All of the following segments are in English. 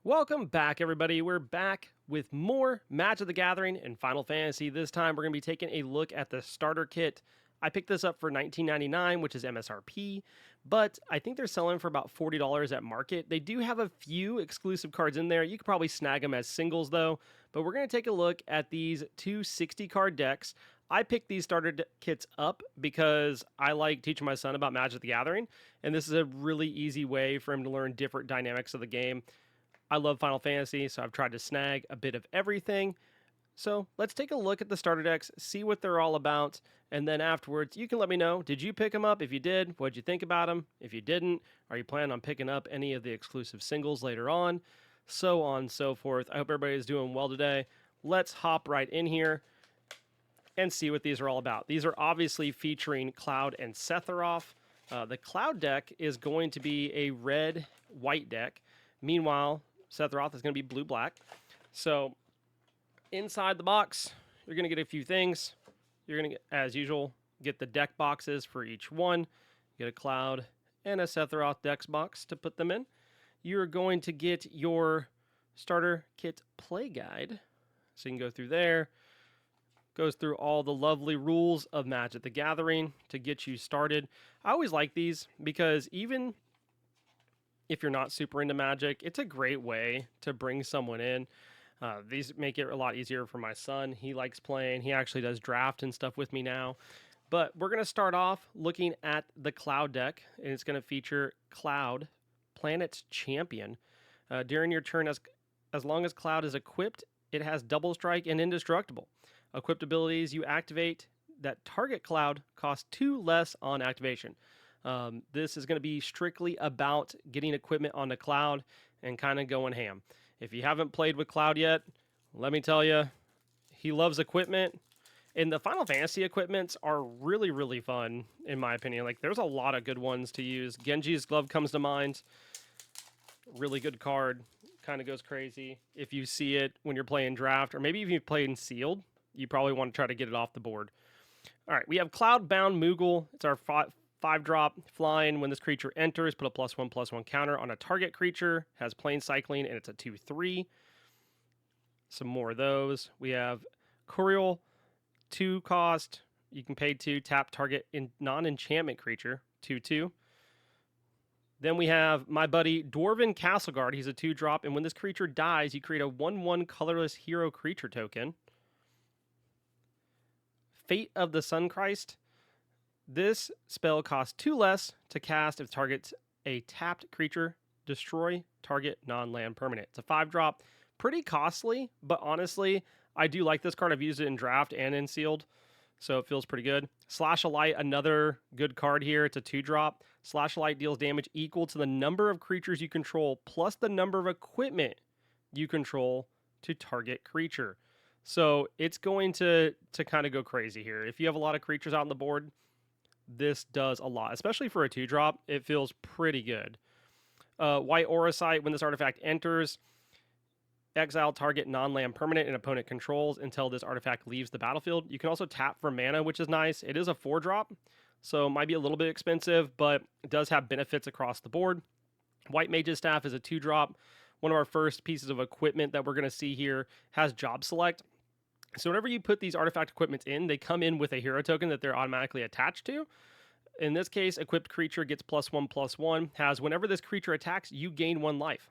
Welcome back, everybody. We're back with more Magic the Gathering and Final Fantasy. This time, we're going to be taking a look at the starter kit. I picked this up for $19.99, which is MSRP, but I think they're selling for about $40 at market. They do have a few exclusive cards in there. You could probably snag them as singles, though, but we're going to take a look at these two 60-card decks. I picked these starter kits up because I like teaching my son about Magic the Gathering, and this is a really easy way for him to learn different dynamics of the game. I love Final Fantasy, so I've tried to snag a bit of everything. So let's take a look at the starter decks, see what they're all about, and then afterwards you can let me know, did you pick them up? If you did, what'd you think about them? If you didn't, are you planning on picking up any of the exclusive singles later on? So on and so forth. I hope everybody is doing well today. Let's hop right in here and see what these are all about. These are obviously featuring Cloud and Sethroth. The Cloud deck is going to be a red-white deck. Meanwhile, Sethroth is going to be blue-black. So inside the box, you're going to get a few things. You're going to get, as usual, get the deck boxes for each one. Get a Cloud and a Sethroth dex box to put them in. You're going to get your starter kit play guide. So you can go through there. Goes through all the lovely rules of Magic the Gathering to get you started. I always like these because even if you're not super into Magic, it's a great way to bring someone in. These make it a lot easier for my son. He likes playing. He actually does draft and stuff with me now. But we're going to start off looking at the Cloud deck, and it's going to feature Cloud, Planet's Champion. During your turn, as long as Cloud is equipped, it has Double Strike and Indestructible. Equipped abilities you activate that target Cloud cost 2 less on activation. This is going to be strictly about getting equipment on the Cloud and kind of going ham. If you haven't played with Cloud yet, let me tell you, he loves equipment. And the Final Fantasy equipments are really, really fun, in my opinion. Like, there's a lot of good ones to use. Genji's Glove comes to mind. Really good card. Kind of goes crazy. If you see it when you're playing Draft, or maybe if you've played Sealed, you probably want to try to get it off the board. All right, we have Cloud-Bound Moogle. It's our 5-drop flying. When this creature enters, put a +1/+1 counter on a target creature. Has plane cycling, and it's a 2/3. Some more of those. We have Curiel, 2 cost. You can pay 2, tap target non-enchantment creature, 2/2. Then we have my buddy Dwarven Castleguard. He's a 2-drop, and when this creature dies, you create a 1/1 colorless hero creature token. Fate of the Sunchrist. This spell costs 2 less to cast if it targets a tapped creature. Destroy target non-land permanent. It's a 5-drop. Pretty costly, but honestly, I do like this card. I've used it in Draft and in Sealed, so it feels pretty good. Slash a Light, another good card here. It's a 2-drop. Slash a Light deals damage equal to the number of creatures you control plus the number of equipment you control to target creature. So it's going to kind of go crazy here. If you have a lot of creatures out on the board, this does a lot, especially for a 2-drop. It feels pretty good. White Aura Sight, when this artifact enters, exile target non-land permanent and opponent controls until this artifact leaves the battlefield. You can also tap for mana, which is nice. It is a 4-drop, so it might be a little bit expensive, but it does have benefits across the board. White Mage's Staff is a 2-drop. One of our first pieces of equipment that we're going to see here has Job Select. So whenever you put these artifact equipments in, they come in with a hero token that they're automatically attached to. In this case, equipped creature gets +1/+1, has whenever this creature attacks, you gain 1 life.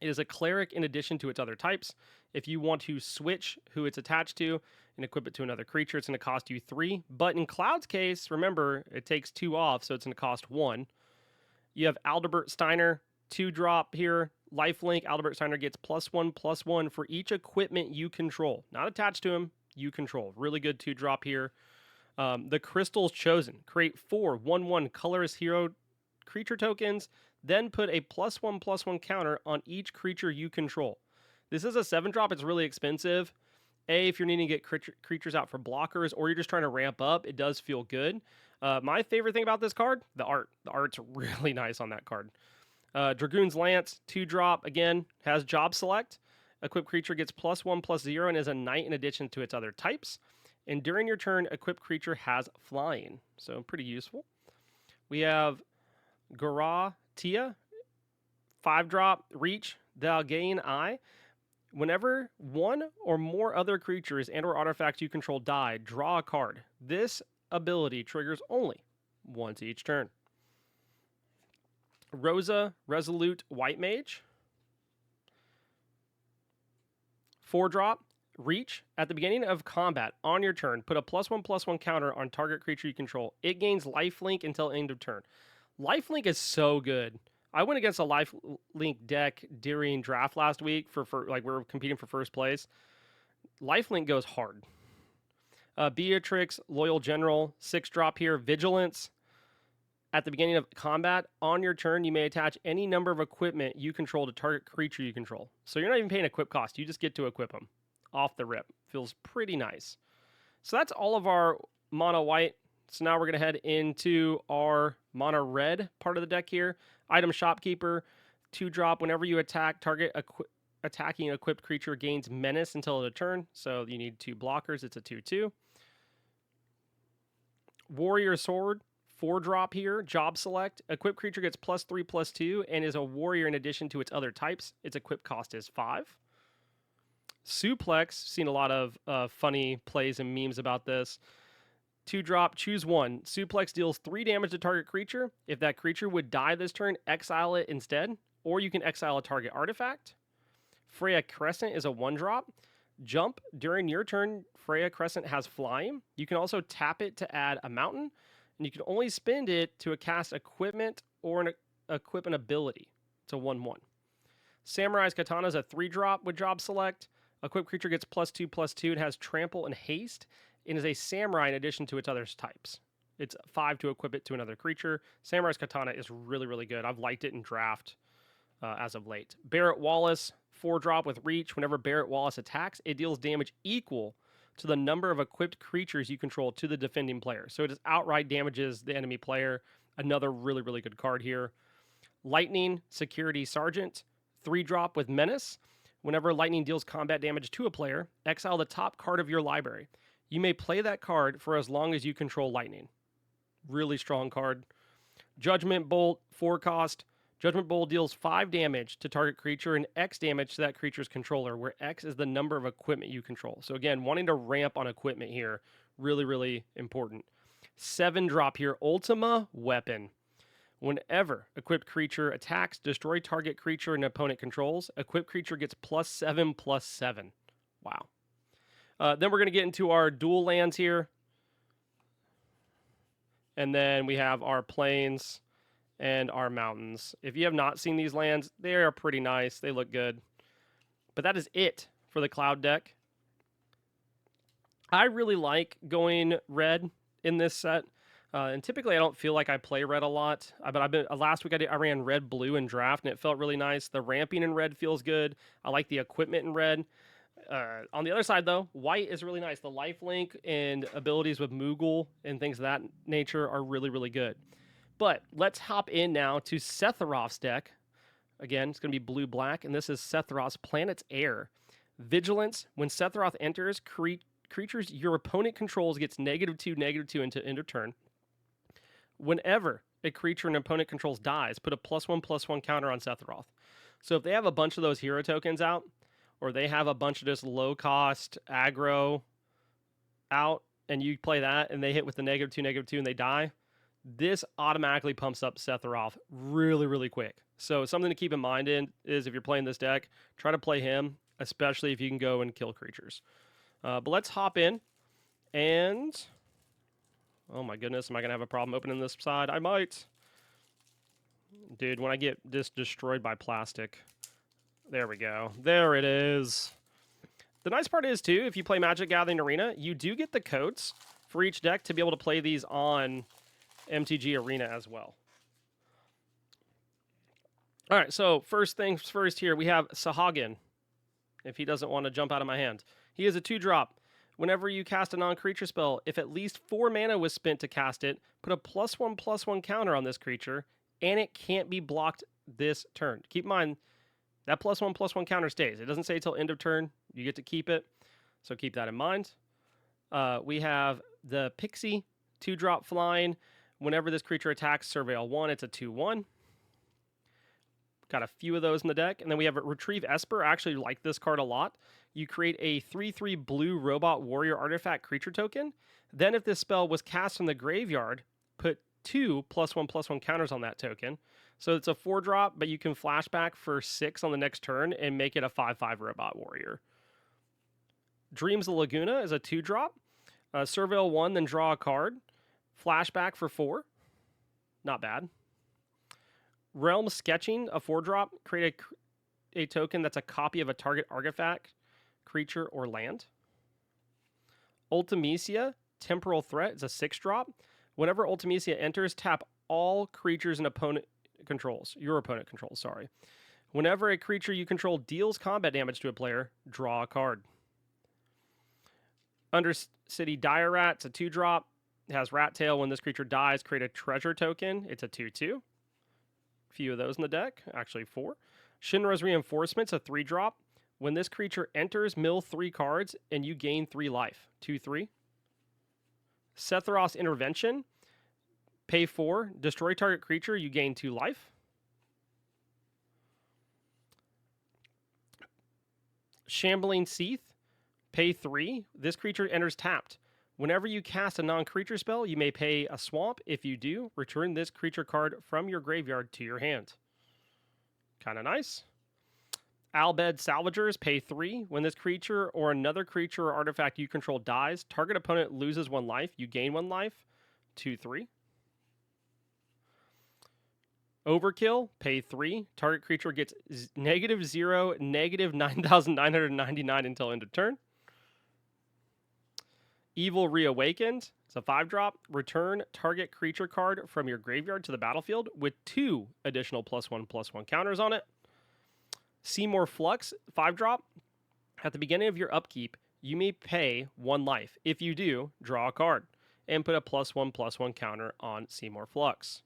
It is a cleric in addition to its other types. If you want to switch who it's attached to and equip it to another creature, it's going to cost you 3. But in Cloud's case, remember, it takes 2 off, so it's going to cost 1. You have Aldebert Steiner, 2-drop here. Lifelink, Aldebert Steiner gets +1/+1 for each equipment you control. Not attached to him, you control. Really good 2-drop here. The Crystal's Chosen. Create 4 1/1 colorless hero creature tokens, then put a +1/+1 counter on each creature you control. This is a 7-drop. It's really expensive. If you're needing to get creatures out for blockers or you're just trying to ramp up, it does feel good. My favorite thing about this card, the art. The art's really nice on that card. Dragoon's Lance, 2-drop, again, has Job Select. Equipped creature gets +1/+0 and is a knight in addition to its other types. And during your turn, equipped creature has flying. So pretty useful. We have Tia, 5-drop, reach. the Algain Eye. Whenever one or more other creatures and or artifacts you control die, draw a card. This ability triggers only once each turn. Rosa, Resolute White Mage. 4-drop, Reach. At the beginning of combat, on your turn, put a +1/+1 counter on target creature you control. It gains lifelink until end of turn. Lifelink is so good. I went against a lifelink deck during draft last week for like we were competing for first place. Lifelink goes hard. Beatrix, Loyal General, 6-drop here, Vigilance. At the beginning of combat, on your turn, you may attach any number of equipment you control to target creature you control. So you're not even paying equip cost. You just get to equip them off the rip. Feels pretty nice. So that's all of our mono white. So now we're going to head into our mono red part of the deck here. Item Shopkeeper, 2-drop. Whenever you attack, target attacking equipped creature gains menace until end of turn. So you need 2 blockers. It's a 2/2. Warrior Sword, 4-drop here. Job select. Equipped creature gets +3/+2 and is a warrior in addition to its other types. Its equip cost is 5. Suplex, seen a lot of funny plays and memes about this. 2-drop, choose one. Suplex deals 3 damage to target creature. If that creature would die this turn, exile it instead, or you can exile a target artifact. Freya Crescent is a 1-drop. Jump. During your turn, Freya Crescent has flying. You can also tap it to add a mountain, and you can only spend it to cast equipment or equip an ability. It's a 1/1. Samurai's Katana is a 3-drop with job select. Equipped creature gets +2/+2. It has trample and haste, and is a samurai in addition to its other types. It's 5 to equip it to another creature. Samurai's Katana is really, really good. I've liked it in draft as of late. Barrett Wallace, 4-drop with reach. Whenever Barrett Wallace attacks, it deals damage equal to the number of equipped creatures you control to the defending player. So it just outright damages the enemy player. Another really, really good card here. Lightning, Security Sergeant, 3-drop with menace. Whenever lightning deals combat damage to a player, exile the top card of your library. You may play that card for as long as you control lightning. Really strong card. Judgment Bolt, 4-cost. Judgment Bolt deals 5 damage to target creature and X damage to that creature's controller, where X is the number of equipment you control. So again, wanting to ramp on equipment here, really, really important. 7-drop here, Ultima Weapon. Whenever equipped creature attacks, destroy target creature an opponent controls. Equipped creature gets +7/+7. Wow. Then we're going to get into our dual lands here. And then we have our plains and our mountains. If you have not seen these lands, they are pretty nice. They look good. But that is it for the Cloud deck. I really like going red in this set. And typically I don't feel like I play red a lot. But last week I ran red, blue in draft, and it felt really nice. The ramping in red feels good. I like the equipment in red. On the other side, though, white is really nice. The lifelink and abilities with Moogle and things of that nature are really, really good. But let's hop in now to Sethroth's deck. Again, it's going to be blue-black, and this is Sethroth's Planet's Heir. Vigilance. When Sethroth enters, creatures your opponent controls gets -2/-2 into end of turn. Whenever a creature an opponent controls dies, put a +1/+1 counter on Sethroth. So if they have a bunch of those hero tokens out, or they have a bunch of just low-cost aggro out, and you play that, and they hit with the -2/-2, and they die, this automatically pumps up Sethroth really, really quick. So something to keep in mind is if you're playing this deck, try to play him, especially if you can go and kill creatures. But let's hop in, and... oh my goodness, am I going to have a problem opening this side? I might. Dude, when I get this destroyed by plastic... there we go. There it is. The nice part is, too, if you play Magic Gathering Arena, you do get the codes for each deck to be able to play these on MTG Arena as well. All right, so first things first here, we have Sahagin, if he doesn't want to jump out of my hand. He is a 2-drop. Whenever you cast a non-creature spell, if at least 4 mana was spent to cast it, put a +1/+1 counter on this creature, and it can't be blocked this turn. Keep in mind, that +1/+1 counter stays. It doesn't say till end of turn. You get to keep it, so keep that in mind. We have the Pixie, 2-drop flying. Whenever this creature attacks, surveil 1. It's a 2/1. Got a few of those in the deck. And then we have a Retrieve Esper. I actually like this card a lot. You create a 3/3 blue robot warrior artifact creature token. Then if this spell was cast from the graveyard, put 2 +1/+1 counters on that token. So it's a 4-drop, but you can flashback for 6 on the next turn and make it a 5/5 robot warrior. Dreams of Laguna is a 2-drop. Surveil 1, then draw a card. Flashback for 4. Not bad. Realm Sketching, a 4-drop. Create a token that's a copy of a target artifact, creature, or land. Ultimecia, Temporal Threat, is a 6-drop. Whenever Ultimecia enters, tap all creatures an opponent controls. Your opponent controls, sorry. Whenever a creature you control deals combat damage to a player, draw a card. Undercity Dire Rat, it's a 2-drop. It has Rat Tail. When this creature dies, create a treasure token. It's a 2/2. Few of those in the deck, actually 4. Shinra's Reinforcement's a 3-drop. When this creature enters, mill 3 cards and you gain 3 life. 2/3. Sethroth's Intervention, pay 4, destroy target creature, you gain 2 life. Shambling Seath, pay 3. This creature enters tapped. Whenever you cast a non-creature spell, you may pay a swamp. If you do, return this creature card from your graveyard to your hand. Kind of nice. Albed Salvagers, pay 3. When this creature or another creature or artifact you control dies, target opponent loses 1 life. You gain 1 life. 2/3. Overkill, pay 3. Target creature gets -0, -9,999 until end of turn. Evil Reawakened, it's a 5-drop. Return target creature card from your graveyard to the battlefield with 2 additional +1/+1 counters on it. Seymour Flux, 5-drop. At the beginning of your upkeep, you may pay 1 life. If you do, draw a card and put a +1/+1 counter on Seymour Flux.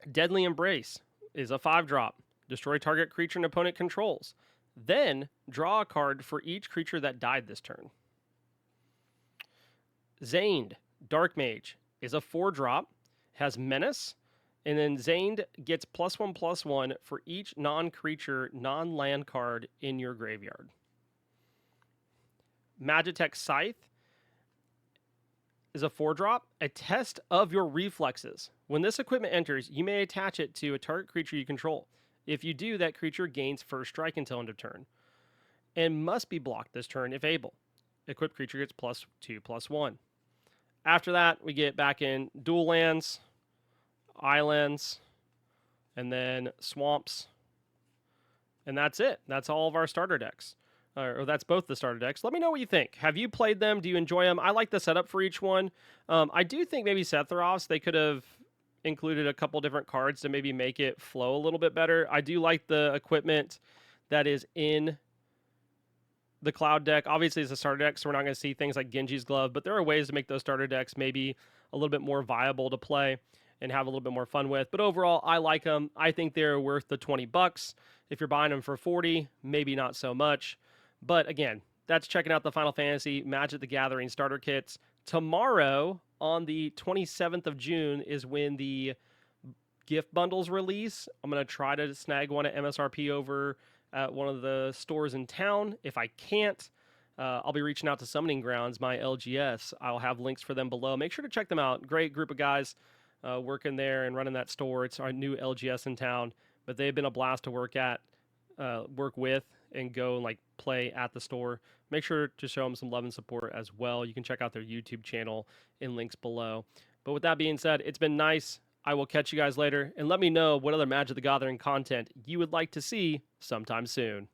Deadly Embrace is a 5-drop. Destroy target creature an opponent controls. Then draw a card for each creature that died this turn. Zaned, Dark Mage, is a 4-drop, has Menace, and then Zaned gets +1/+1 for each non-creature, non-land card in your graveyard. Magitech Scythe is a 4-drop, a test of your reflexes. When this equipment enters, you may attach it to a target creature you control. If you do, that creature gains first strike until end of turn, and must be blocked this turn if able. Equipped creature gets +2/+1. After that, we get back in dual lands, islands, and then swamps. And that's it. That's all of our starter decks. Or that's both the starter decks. Let me know what you think. Have you played them? Do you enjoy them? I like the setup for each one. I do think maybe Sethroth's, they could have included a couple different cards to maybe make it flow a little bit better. I do like the equipment that is in the Cloud deck. Obviously, it's a starter deck, so we're not going to see things like Genji's Glove, but there are ways to make those starter decks maybe a little bit more viable to play and have a little bit more fun with. But overall, I like them. I think they're worth the $20. If you're buying them for $40, maybe not so much. But again, that's checking out the Final Fantasy Magic the Gathering starter kits. Tomorrow, on the 27th of June, is when the gift bundles release. I'm going to try to snag one at MSRP over at one of the stores in town. If I can't, I'll be reaching out to Summoning Grounds, my LGS. I'll have links for them below. Make sure to check them out. Great group of guys working there and running that store. It's our new LGS in town, but they've been a blast to work with, and go and play at the store. Make sure to show them some love and support as well. You can check out their YouTube channel in links below. But with that being said, it's been nice. I will catch you guys later, and let me know what other Magic the Gathering content you would like to see sometime soon.